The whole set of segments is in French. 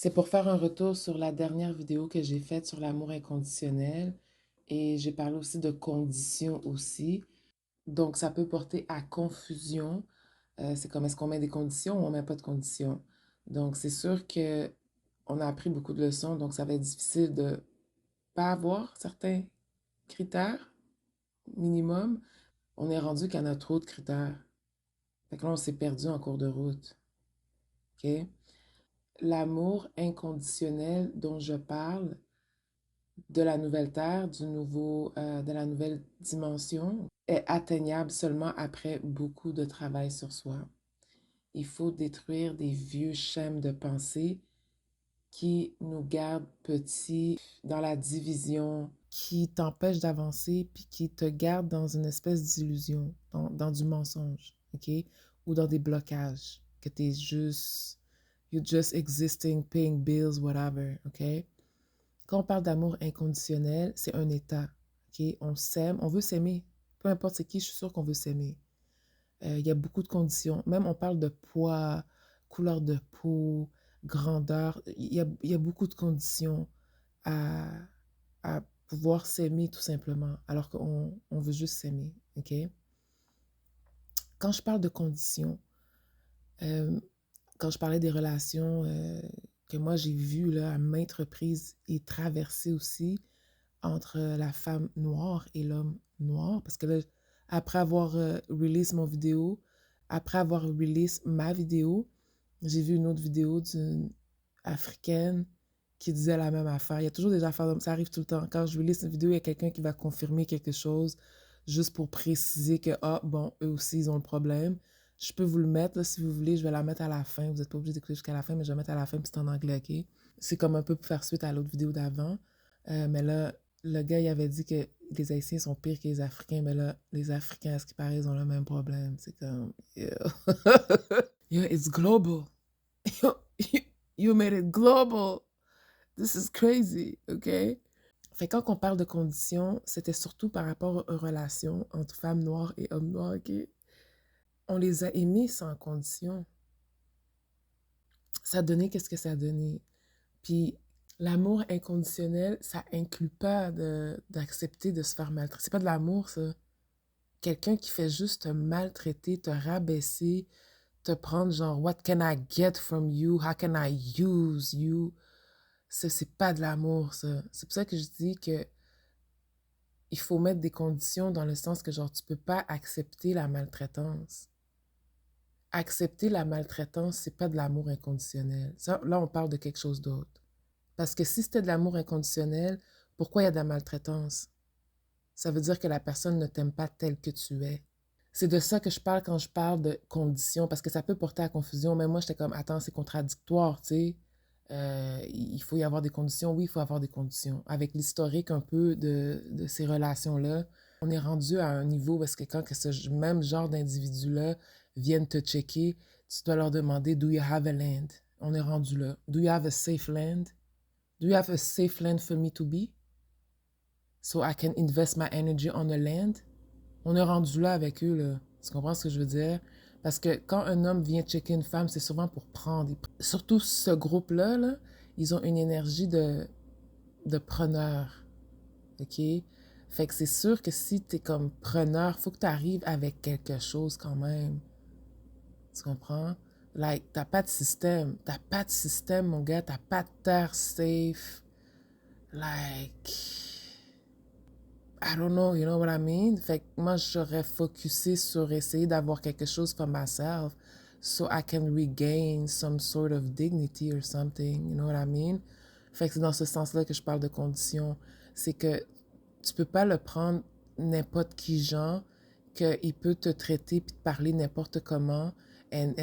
C'est pour faire un retour sur la dernière vidéo que j'ai faite sur l'amour inconditionnel et j'ai parlé aussi de conditions aussi. Donc, ça peut porter à confusion. C'est comme est-ce qu'on met des conditions ou on met pas de conditions. Donc, c'est sûr que on a appris beaucoup de leçons, donc ça va être difficile de pas avoir certains critères minimum. On est rendu qu'il y en a trop de critères. Fait que là, on s'est perdu en cours de route. OK? L'amour inconditionnel dont je parle, de la nouvelle Terre, de la nouvelle dimension, est atteignable seulement après beaucoup de travail sur soi. Il faut détruire des vieux schèmes de pensée qui nous gardent petits dans la division, qui t'empêchent d'avancer, puis qui te gardent dans une espèce d'illusion, dans du mensonge, OK? Ou dans des blocages, que t'es juste, you're just existing, paying bills, whatever, OK? Quand on parle d'amour inconditionnel, c'est un état. OK? On s'aime, on veut s'aimer. Peu importe c'est qui, je suis sûre qu'on veut s'aimer. Il y a beaucoup de conditions. Même on parle de poids, couleur de peau, grandeur. Il y a beaucoup de conditions à, à pouvoir s'aimer tout simplement, alors qu'on veut juste s'aimer. OK? Quand je parle de conditions, euh, quand je parlais des relations que moi j'ai vues là, à maintes reprises et traversées aussi, entre la femme noire et l'homme noir. Parce que là, après avoir release mon vidéo, après avoir release ma vidéo, j'ai vu une autre vidéo d'une africaine qui disait la même affaire. Il y a toujours des affaires, ça arrive tout le temps. Quand je release une vidéo, il y a quelqu'un qui va confirmer quelque chose juste pour préciser que, ah, bon, eux aussi, ils ont le problème. Je peux vous le mettre, là, si vous voulez, je vais la mettre à la fin. Vous n'êtes pas obligé d'écouter jusqu'à la fin, mais je vais la mettre à la fin, puis c'est en anglais, OK? C'est comme un peu pour faire suite à l'autre vidéo d'avant. Mais là, le gars, il avait dit que les Haïtiens sont pires que les Africains. Mais là, les Africains, à ce qui paraît, ils ont le même problème. C'est comme, yo, yo it's global. Yo, you made it global. This is crazy, OK? Fait quand on parle de conditions, c'était surtout par rapport aux relations entre femmes noires et hommes noirs, OK? On les a aimés sans condition. Ça a donné qu'est-ce que ça a donné. Puis l'amour inconditionnel, ça inclut pas d'accepter de se faire maltraiter. C'est pas de l'amour, ça. Quelqu'un qui fait juste te maltraiter, te rabaisser, te prendre genre, what can I get from you? How can I use you? Ça, c'est pas de l'amour, ça. C'est pour ça que je dis que il faut mettre des conditions dans le sens que genre, tu peux pas accepter la maltraitance. Accepter la maltraitance, c'est pas de l'amour inconditionnel. Ça, là, on parle de quelque chose d'autre. Parce que si c'était de l'amour inconditionnel, pourquoi il y a de la maltraitance? Ça veut dire que la personne ne t'aime pas tel que tu es. C'est de ça que je parle quand je parle de conditions, parce que ça peut porter à confusion. Mais moi, j'étais comme, attends, c'est contradictoire, tu sais. Il faut y avoir des conditions. Oui, il faut avoir des conditions. Avec l'historique un peu de ces relations-là, on est rendu à un niveau parce que quand que ce même genre d'individus-là viennent te checker, tu dois leur demander, do you have a land? On est rendu là. Do you have a safe land? Do you have a safe land for me to be? So I can invest my energy on a land? On est rendu là avec eux, là. Tu comprends ce que je veux dire? Parce que quand un homme vient checker une femme, c'est souvent pour prendre. Surtout ce groupe-là, là, ils ont une énergie de preneur. OK? Fait que c'est sûr que si t'es comme preneur, faut que tu arrives avec quelque chose quand même. Tu comprends? Like, t'as pas de système. T'as pas de système, mon gars. T'as pas de terre safe. Like, I don't know, you know what I mean? Fait que moi, j'aurais focusé sur essayer d'avoir quelque chose for myself so I can regain some sort of dignity or something, you know what I mean? Fait que c'est dans ce sens-là que je parle de conditions. C'est que tu peux pas le prendre n'importe qui genre, qu'il peut te traiter puis te parler n'importe comment, and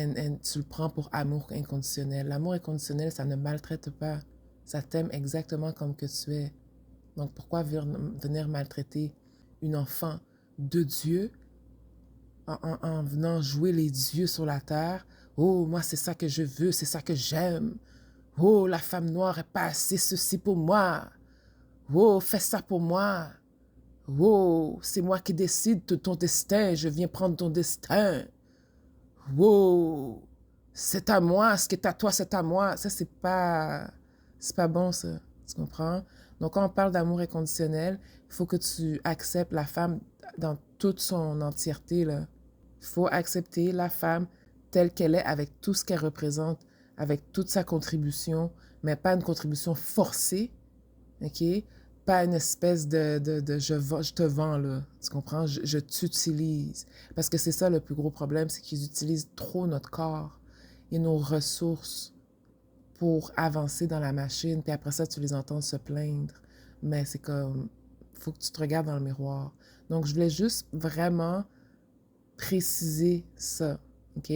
tu le prends pour amour inconditionnel. L'amour inconditionnel, ça ne maltraite pas. Ça t'aime exactement comme que tu es. Donc pourquoi venir maltraiter une enfant de Dieu en venant jouer les dieux sur la terre? Oh, moi c'est ça que je veux, c'est ça que j'aime. Oh, la femme noire est pas assez ceci pour moi. Oh, fais ça pour moi. Oh, c'est moi qui décide de ton destin, je viens prendre ton destin. Oh, c'est à moi, ce qui est à toi, c'est à moi. Ça, c'est pas bon, ça. Tu comprends? Donc, quand on parle d'amour inconditionnel, il faut que tu acceptes la femme dans toute son entièreté, là. Il faut accepter la femme telle qu'elle est, avec tout ce qu'elle représente, avec toute sa contribution, mais pas une contribution forcée, OK? Pas une espèce de je te vends, là. Tu comprends? Je t'utilise. Parce que c'est ça le plus gros problème, c'est qu'ils utilisent trop notre corps et nos ressources pour avancer dans la machine. Puis après ça, tu les entends se plaindre. Mais c'est comme, faut que tu te regardes dans le miroir. Donc, je voulais juste vraiment préciser ça, OK?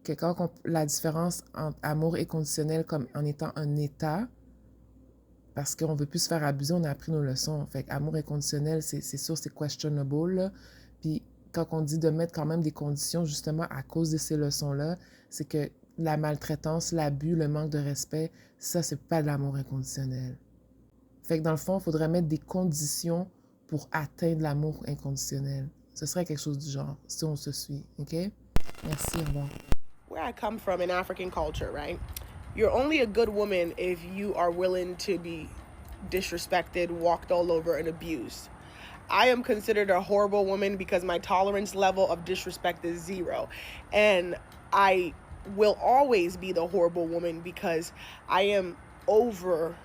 Que la différence entre amour inconditionnel comme en étant un état, parce qu'on veut plus se faire abuser, on a appris nos leçons. Fait amour inconditionnel, c'est sûr, c'est questionable, là. Puis quand on dit de mettre quand même des conditions, justement, à cause de ces leçons-là, c'est que la maltraitance, l'abus, le manque de respect, ça, c'est pas de l'amour inconditionnel. Fait que dans le fond, il faudrait mettre des conditions pour atteindre l'amour inconditionnel. Ce serait quelque chose du genre, si on se suit, OK? Merci, au revoir. Where I come from in African culture, right? You're only a good woman if you are willing to be disrespected, walked all over, and abused. I am considered a horrible woman because my tolerance level of disrespect is 0. And I will always be the horrible woman because I am over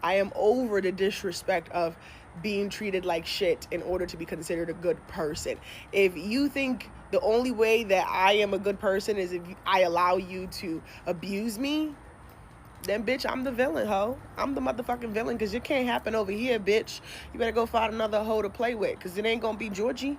the disrespect of being treated like shit in order to be considered a good person. If you think the only way that I am a good person is if I allow you to abuse me, then bitch, I'm the villain, ho. I'm the motherfucking villain because it can't happen over here, bitch. You better go find another hoe to play with because it ain't gonna be Georgie.